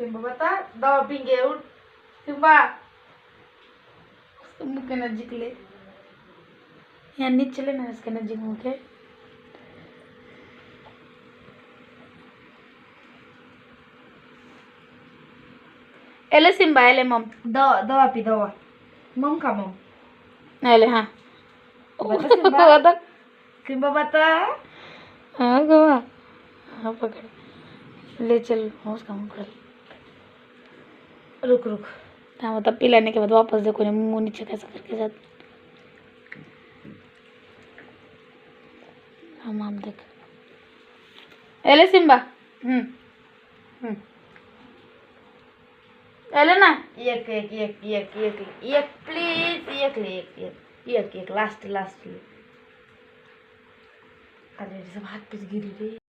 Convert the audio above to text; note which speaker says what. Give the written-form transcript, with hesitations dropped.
Speaker 1: Simba बता दवा पिंगे उठ सिम्बा उसके मुंह के नजदीक ले यहाँ नीचे लेना इसके नजदीक मुंह के एले सिम्बा एले मम दवा पी दवा मम खा मम एले हाँ बता सिम्बा बता हाँ गोवा हाँ पकड़ ले चल उसका मुंह कर रुक रुक हाँ मतलब पिलाने के बाद वापस देखो ना मुंह नीचे कैसा करके जाता हम देख एले सिम्बा एले ना एक एक एक एक एक एक प्लीज एक ले एक एक लास्ट लास्ट ले अरे सब हाथ पे गिरी रे